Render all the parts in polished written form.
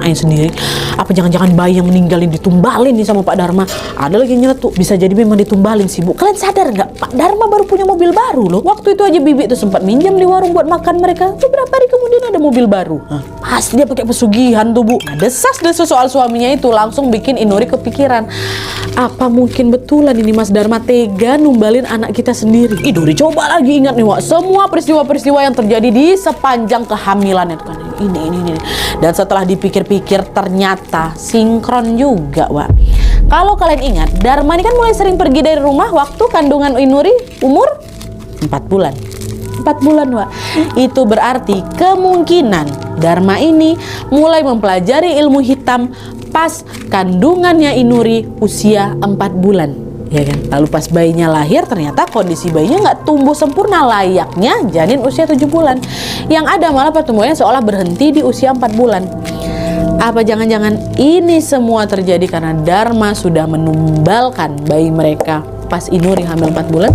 anaknya sendiri. Apa jangan-jangan bayi yang meninggalin ditumbalin nih sama Pak Dharma? Ada lagi yang nyeletuk, bisa jadi memang ditumbalin sih Bu. Kalian sadar nggak? Pak Dharma baru punya mobil baru loh. Waktu itu aja Bibi tuh sempat minjam di warung buat makan mereka. Beberapa hari kemudian ada mobil baru. Pasti dia pakai pesugihan tuh Bu. Nah, desas-desus soal suaminya itu langsung bikin Inuri kepikiran. Apa mungkin betulan ini Mas Dharma tega numbalin anak kita sendiri? Inuri coba lagi ingat nih Wak, semua peristiwa-peristiwa yang terjadi di sepanjang kehamilannya tuh kan. Ini. Dan setelah dipikir-pikir ternyata sinkron juga Wak. Kalau kalian ingat, Dharma ini kan mulai sering pergi dari rumah waktu kandungan Inuri umur 4 bulan. 4 bulan Wak. Itu berarti kemungkinan Dharma ini mulai mempelajari ilmu hitam pas kandungannya Inuri usia 4 bulan, ya kan? Lalu pas bayinya lahir ternyata kondisi bayinya nggak tumbuh sempurna layaknya janin usia 7 bulan. Yang ada malah pertumbuhannya seolah berhenti di usia 4 bulan. Apa jangan-jangan ini semua terjadi karena Dharma sudah menumbalkan bayi mereka pas Inuri hamil 4 bulan?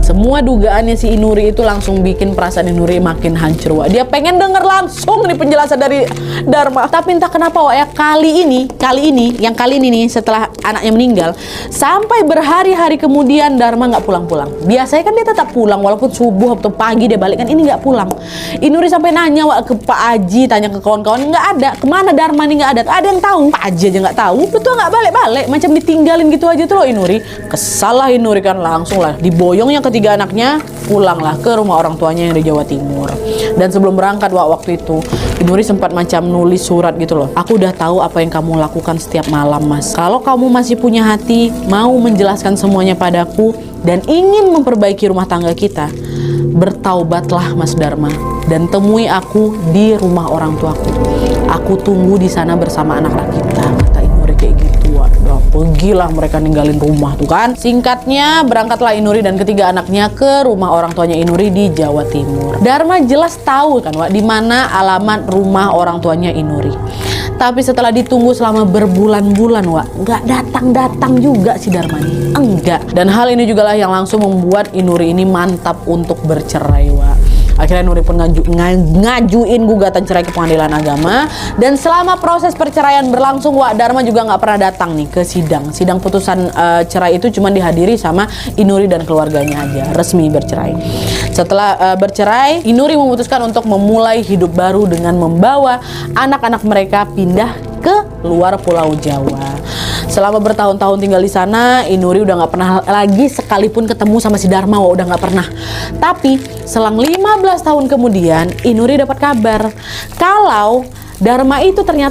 Semua dugaannya si Inuri itu langsung bikin perasaan Inuri makin hancur Wak. Dia pengen denger langsung nih penjelasan dari Dharma. Tapi entah kenapa Wak ya, kali ini nih setelah anaknya meninggal, sampai berhari-hari kemudian Dharma nggak pulang-pulang. Biasanya kan dia tetap pulang walaupun subuh atau pagi dia balik, kan ini nggak pulang. Inuri sampai nanya Wak ke Pak Aji, tanya ke kawan-kawan, nggak ada. Kemana Dharma nih, nggak ada. Ada yang tahu? Pak Aji aja nggak tahu. Betul nggak balik-balik, macam ditinggalin gitu aja tuh loh Inuri. Kesal lah Inuri kan, langsung lah diboyong yang ketiga anaknya pulanglah ke rumah orang tuanya yang di Jawa Timur. Dan sebelum berangkat waktu itu Inuri sempat macam nulis surat gitu loh. Aku udah tahu apa yang kamu lakukan setiap malam Mas. Kalau kamu masih punya hati mau menjelaskan semuanya padaku dan ingin memperbaiki rumah tangga kita, bertaubatlah Mas Dharma dan temui aku di rumah orang tuaku. Aku tunggu di sana bersama anak-anak kita, kata Inuri kayak gitu. Waduh, pergilah mereka ninggalin rumah tuh kan. Singkatnya berangkatlah Inuri dan ketiga anaknya ke rumah orang tuanya Inuri di Jawa Timur. Dharma jelas tahu kan Wak di mana alamat rumah orang tuanya Inuri. Tapi setelah ditunggu selama berbulan-bulan Wak, nggak datang-datang juga si Dharma ini. Enggak. Dan hal ini juga lah yang langsung membuat Inuri ini mantap untuk bercerai Wak. Akhirnya Inuri pun ngajuin gugatan cerai ke pengadilan agama. Dan selama proses perceraian berlangsung Wak, Dharma juga nggak pernah datang nih ke sidang. Sidang putusan cerai itu cuma dihadiri sama Inuri dan keluarganya aja, resmi bercerai. Setelah bercerai, Inuri memutuskan untuk memulai hidup baru dengan membawa anak-anak mereka pindah ke luar Pulau Jawa. Selama bertahun-tahun tinggal di sana, Inuri udah nggak pernah lagi sekalipun ketemu sama si Dharma, udah nggak pernah. Tapi selang 15 tahun kemudian, Inuri dapat kabar kalau Dharma itu ternyata